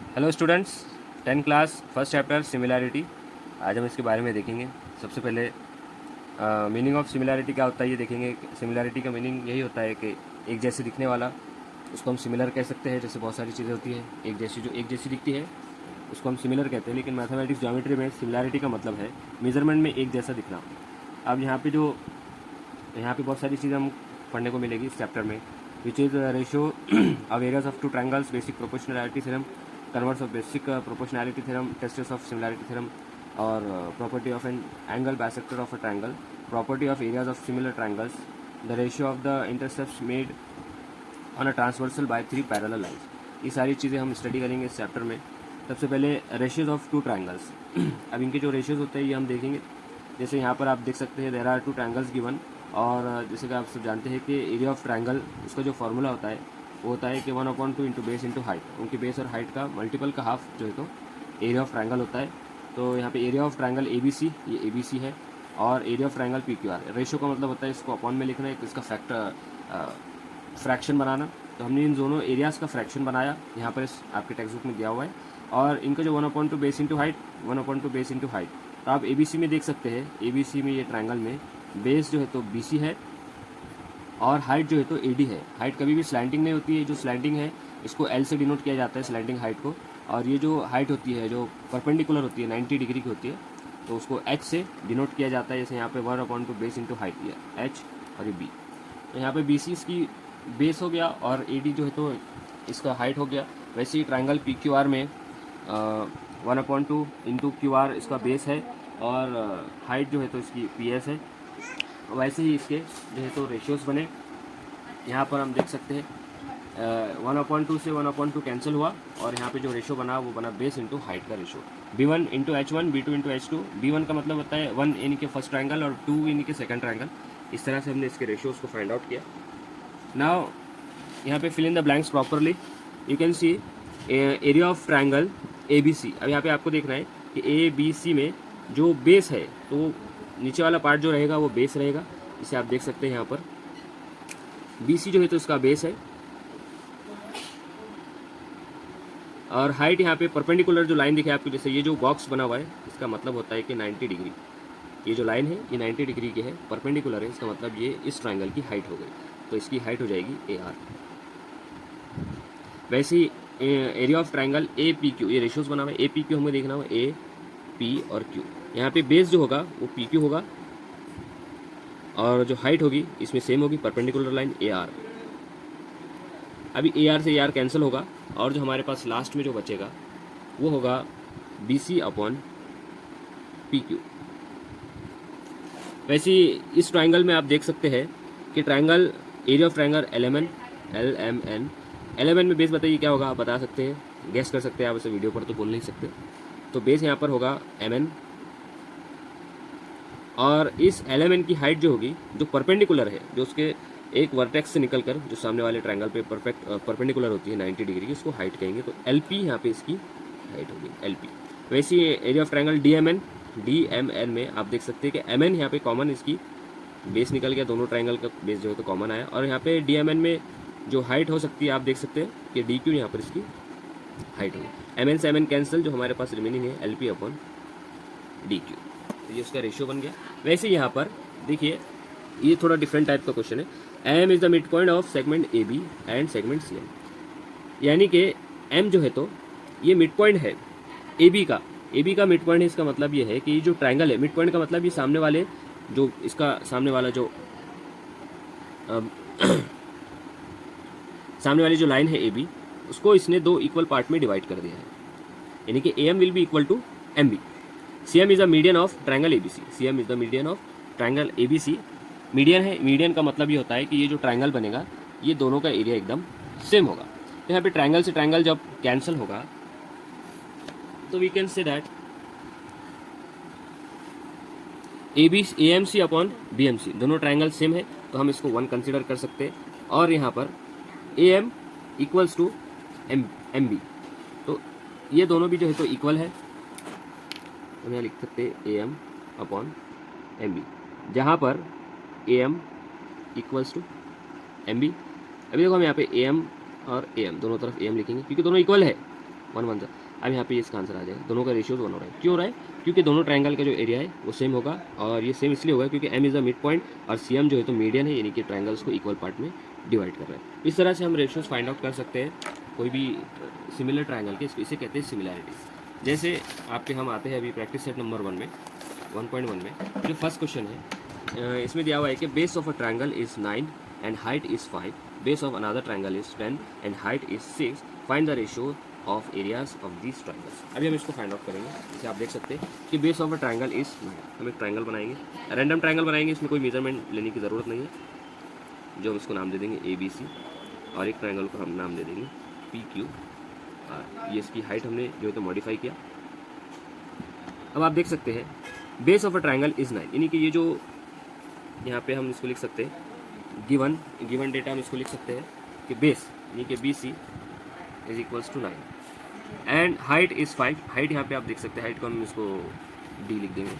Hello students, 10 class first chapter similarity. आज हम इसके बारे में देखेंगे। सबसे पहले मीनिंग ऑफ सिमिलैरिटी क्या होता है ये देखेंगे। सिमिलैरिटी का मीनिंग यही होता है कि एक जैसे दिखने वाला, उसको हम सिमिलर कह सकते हैं। जैसे बहुत सारी चीज़ें होती है एक जैसी, जो एक जैसी दिखती है उसको हम सिमिलर कहते हैं। लेकिन मैथमेटिक्स ज्योमेट्री में सिमिलैरिटी का मतलब है मेजरमेंट में एक जैसा दिखना। अब यहाँ पे बहुत सारी चीज़ें हम पढ़ने को मिलेगी इस चैप्टर में, which is ratio of areas of two triangles, basic proportionality theorem, converse of basic proportionality theorem, tests of similarity theorem, और property of an angle bisector of a triangle, property of areas of similar triangles, the ratio of the intercepts made on a transversal by 3 parallel lines. ये सारी चीज़ें हम study करेंगे इस chapter में। सबसे पहले रेशियोज ऑफ टू ट्रायंगल्स। अब इनके जो रेशियोज होते हैं ये हम देखेंगे। जैसे यहाँ पर आप देख सकते हैं there are two triangles given, और जैसे कि आप सब जानते हैं कि एरिया ऑफ ट्रायंगल, उसका जो फॉर्मूला होता है वो होता है कि 1/2 इंटू बेस इंटू हाइट। उनकी बेस और हाइट का मल्टीपल का हाफ जो है तो एरिया ऑफ ट्रायंगल होता है। तो यहाँ पे एरिया ऑफ ट्रायंगल ABC, ये ABC है, और area of triangle PQR। Ratio का मतलब होता है इसको अपॉन में लिखना है, इसका फ्रैक्शन बनाना। तो हमने इन दोनों एरियाज़ का फ्रैक्शन बनाया, यहाँ पर इस आपके टेक्स्ट बुक में दिया हुआ है। और इनका जो 1/2 base into height, 1/2 base into height. तो आप ABC में देख सकते हैं, ABC में ये ट्रायंगल में बेस जो है तो BC है और हाइट जो है तो AD है। हाइट कभी भी स्लैंटिंग नहीं होती है, जो स्लैंटिंग है इसको L से डिनोट किया जाता है, स्लैंटिंग हाइट को। और ये जो हाइट होती है जो परपेंडिकुलर होती है 90 डिग्री की होती है, तो उसको H से डिनोट किया जाता है। जैसे यहाँ पे 1/2 बेस इंटू हाइट दिया H, और ये B। तो यहाँ पे BC इसकी बेस हो गया और AD जो है तो इसका हाइट हो गया। वैसे ही ट्रायंगल PQR में 1/2 इंटू QR इसका बेस है, और हाइट जो है तो इसकी PS है। वैसे ही इसके जो है तो रेशियोज़ बने। यहाँ पर हम देख सकते हैं 1/2 से 1/2 कैंसिल हुआ, और यहाँ पे जो रेशियो बना वो बना बेस इंटू हाइट का ratio. B1 into H1, B2 into H2। B1 का मतलब होता है 1 यानी कि फर्स्ट ट्रायंगल और 2 यानी कि सेकंड ट्रायंगल। इस तरह से हमने इसके रेशियोज़ को फाइंड आउट किया। नाउ यहाँ पे fill in the blanks properly. You can see area of triangle ABC। अब यहाँ पे आपको देखना है कि ABC में जो बेस है तो नीचे वाला पार्ट जो रहेगा वो बेस रहेगा। इसे आप देख सकते हैं यहाँ पर BC जो है तो इसका बेस है, और हाइट यहाँ पे परपेंडिकुलर जो लाइन दिखे आपको, जैसे ये जो बॉक्स बना हुआ है इसका मतलब होता है कि 90 डिग्री। ये जो लाइन है ये 90 डिग्री की है, परपेंडिकुलर है, इसका मतलब ये इस ट्रायंगल की हाइट हो गई। तो इसकी हाइट हो जाएगी AR। वैसे ही एरिया ऑफ ट्रायंगल APQ, ये रेशियोज बना हुआ है। APQ हमें देखना होगा AP और Q। यहाँ पे बेस जो होगा वो PQ होगा, और जो हाइट होगी इसमें सेम होगी, परपेंडिकुलर लाइन AR। अभी AR से AR कैंसिल होगा, और जो हमारे पास लास्ट में जो बचेगा वो होगा BC अपॉन PQ। वैसे ही इस ट्रायंगल में आप देख सकते हैं कि triangle area of triangle LMN। LMN में बेस बताइए क्या होगा, आप बता सकते हैं, गेस कर सकते हैं आप, इसे वीडियो पर तो बोल नहीं सकते। तो बेस यहाँ पर होगा MN, और इस LMN की हाइट जो होगी, जो परपेंडिकुलर है, जो उसके एक वर्टेक्स से निकलकर जो सामने वाले ट्रायंगल पे परपेंडिकुलर होती है 90 डिग्री की, इसको हाइट कहेंगे। तो LP यहाँ पे इसकी हाइट होगी, LP। वैसे ही एरिया ऑफ ट्रायंगल DMN में आप देख सकते हैं कि MN यहाँ पे कॉमन, इसकी बेस निकल गया, दोनों ट्रायंगल का बेस जो है तो कॉमन आया। और यहाँ पे DMN में जो हाइट हो सकती है आप देख सकते हैं कि DQ यहाँ पर इसकी हाइट होगी। MN से MN कैंसिल, जो हमारे पास रिमेनिंग है LP अपॉन DQ। तो ये उसका रेशियो बन गया। वैसे यहाँ पर देखिए ये थोड़ा डिफरेंट टाइप का क्वेश्चन है। M is the mid point of segment AB and segment CM। यानी कि M जो है तो ये मिड पॉइंट है AB का मिड पॉइंट है। इसका मतलब ये है कि ये जो ट्रायंगल है, मिड पॉइंट का मतलब ये सामने वाले जो इसका सामने वाला जो सामने वाली जो लाइन है AB, उसको इसने 2 इक्वल पार्ट में डिवाइड कर दिया है। यानी कि AM will be equal to MB। CM is the median of triangle ABC। CM is the median of triangle ABC। Median है, मीडियन का मतलब ये होता है कि ये जो ट्रायंगल बनेगा ये दोनों का एरिया एकदम सेम होगा। तो यहाँ पे ट्रायंगल से ट्रायंगल जब कैंसिल होगा तो we can say that AMC upon BMC, दोनों ट्रायंगल सेम है, तो हम इसको 1 कंसिडर कर सकते हैं। और यहाँ पर AM इक्वल्स टू MB, तो ये दोनों भी जो है तो इक्वल है। हम यहाँ लिख सकते हैं AM अपॉन MB, जहाँ पर AM इक्वल्स टू MB। अभी देखो हम यहाँ पे AM और AM दोनों तरफ AM लिखेंगे क्योंकि दोनों इक्वल है। 1 1 अब यहाँ पे इसका आंसर आ जाएगा, दोनों का रेशियोज 1 हो रहा है। क्यों हो रहा है? क्योंकि दोनों ट्रायंगल का जो एरिया है वो सेम होगा, और ये सेम इसलिए होगा क्योंकि M is the mid point और सी एम जो है तो मीडियन है, यानी कि ट्रायंगल्स को इक्वल पार्ट में डिवाइड कर रहा है। इस तरह से हम रेशियोज फाइंड आउट कर सकते हैं कोई भी सिमिलर ट्रायंगल के, इसे कहते हैं सिमिलैरिटी। जैसे आपके हम आते हैं अभी प्रैक्टिस सेट नंबर 1 में 1.1 में जो फर्स्ट क्वेश्चन है, इसमें दिया हुआ है कि base of a triangle is 9 and height is 5, base of another triangle is 10 and height is 6, find the ratio of areas of these triangles. अभी हम इसको फाइंड आउट करेंगे। जैसे आप देख सकते हैं कि base of a triangle is 9, हम एक ट्रायंगल बनाएंगे, रैंडम ट्रायंगल बनाएंगे, इसमें कोई मेजरमेंट लेने की ज़रूरत नहीं है, जो हम इसको नाम दे देंगे ABC, और एक ट्रायंगल को हम नाम दे देंगे PQ, और ये इसकी हाइट हमने जो है तो मॉडिफाई किया। अब आप देख सकते हैं base of a triangle is 9, यानी कि ये जो यहाँ पे हम इसको लिख सकते हैं गिवन डेटा, हम इसको लिख सकते हैं कि बेस यानी कि BC is equals to 9 and height is 5। Height यहाँ पे आप देख सकते हैं, हाइट को हम इसको D लिख देंगे,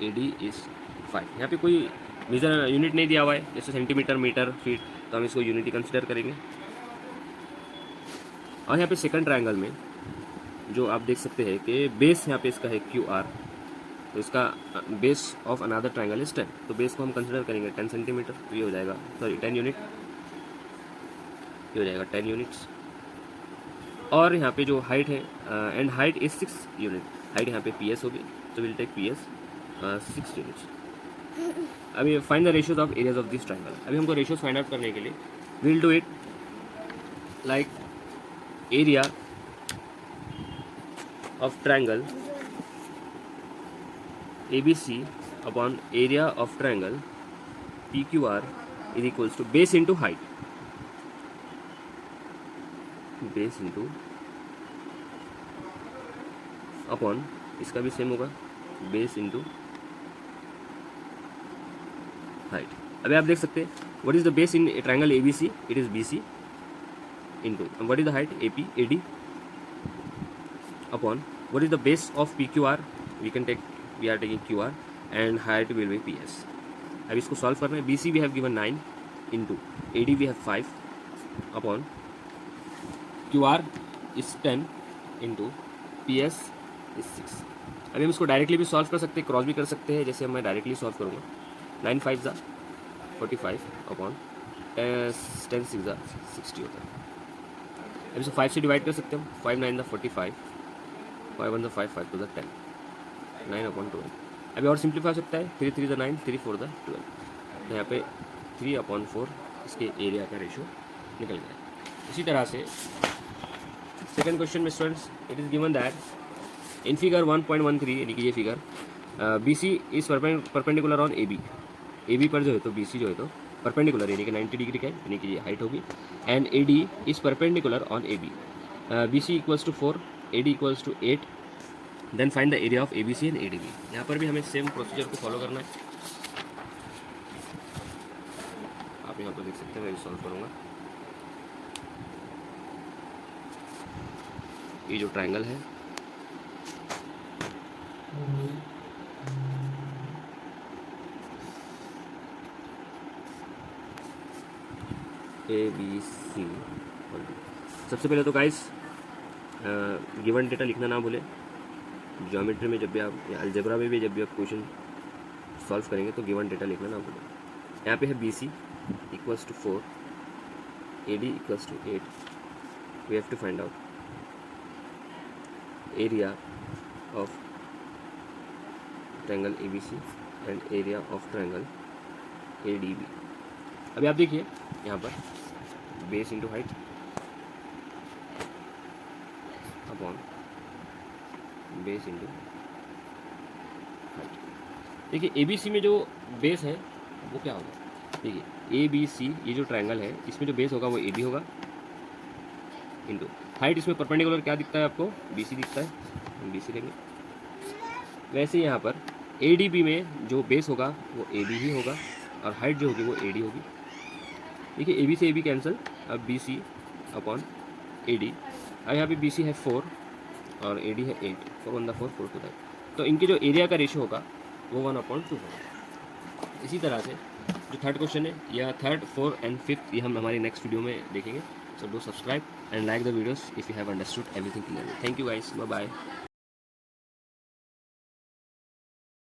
AD इज़ 5। यहाँ पे कोई मेजर यूनिट नहीं दिया हुआ है, जैसे सेंटीमीटर, मीटर, फीट, तो हम इसको यूनिट ही कंसिडर करेंगे। और यहाँ पे सेकंड ट्रायंगल में जो आप देख सकते हैं कि बेस यहाँ पे इसका है QR, तो इसका base of another triangle is 10, तो बेस को हम कंसिडर करेंगे 10 सेंटीमीटर, तो ये हो जाएगा 10 यूनिट, ये हो जाएगा 10 यूनिट्स। और यहाँ पे जो हाइट है and height is 6 unit, height यहाँ पे PS होगी, तो विल टेक PS 6 यूनिट्स। अभी find the ratios of areas of this triangle. अभी हमको रेशियोज फाइंड आउट करने के लिए will do it like area of triangle ABC upon area of triangle PQR is equals to base into height, base into upon, इसका भी same होगा, base into height. अभी आप देख सकते हैं what is the base in triangle ABC, it is BC into what is the height AP AD upon what is the base of PQR, we are taking QR and height will be PS। अब इसको solve करना है। BC we have given 9 into AD we have 5 upon QR is 10 into PS is 6। अभी हम इसको directly भी solve कर सकते हैं, क्रॉस भी कर सकते हैं, जैसे मैं डायरेक्टली सॉल्व करूँगा। 9 5 ज़ा 45 अपॉन 10 6 ज़ा 60 होता है। अब इसको 5 से डिवाइड कर सकते हैं हम, 5 9 ज़ा 45, 5 1 ज़ा 5 5 2 ज़ा 10, 9 अपॉन 12। अभी और सिंप्लीफाई हो सकता है, 3 3 ज़ा 9 3 4 ज़ा 12, तो यहाँ पे 3 अपॉन 4 इसके एरिया का रेशो निकल गया। इसी तरह से सेकंड क्वेश्चन में students it is given that in figure 1.13, यानी कि ये figure BC is perpendicular on AB पर जो है तो BC जो है तो परपेंडिकुलर यानी कि 90 डिग्री का है, यानी कि ये हाइट होगी, and AD is perpendicular on AB, BC equals to 4 AD equals to 8, then find the area of ABC and ADB। यहाँ पर भी हमें सेम प्रोसीजर को फॉलो करना है। आप यहाँ पर देख सकते हैं, मैं सॉल्व करूँगा। ये जो ट्रायंगल है ABC, सबसे पहले तो गाइस गिवन डेटा लिखना ना भूलें। ज्योमेट्री में जब भी आप, अलजेब्रा में भी जब भी आप क्वेश्चन सॉल्व करेंगे तो गिवन डेटा लिखना ना भूलें। यहाँ पे है BC equals to 4 AD equals to 8, we have to find out area of triangle ABC and area of triangle ADB। अभी आप देखिए यहाँ पर base into height upon base into height. देखिए ABC में जो बेस है वो क्या होगा, देखिए ABC ये जो ट्रायंगल है इसमें जो बेस होगा वो AB होगा, इंटू हाइट, इसमें परपेंडिकुलर क्या दिखता है आपको, BC दिखता है, हम BC लेंगे। वैसे यहाँ पर ADB में जो बेस होगा वो AB ही होगा और हाइट जो होगी वो AD होगी। देखिए AB से AB कैंसिल, अब BC अपॉन AD। अब यहाँ पे BC है 4 और AD है 8, 4 1 4 4 2 तो इनके जो एरिया का रेशियो होगा वो 1/2 होगा। इसी तरह से जो थर्ड क्वेश्चन है या थर्ड 4 एंड 5 ये हम हमारी नेक्स्ट वीडियो में देखेंगे। So do subscribe. and like the videos if you have understood everything clearly. Thank you guys. Bye bye.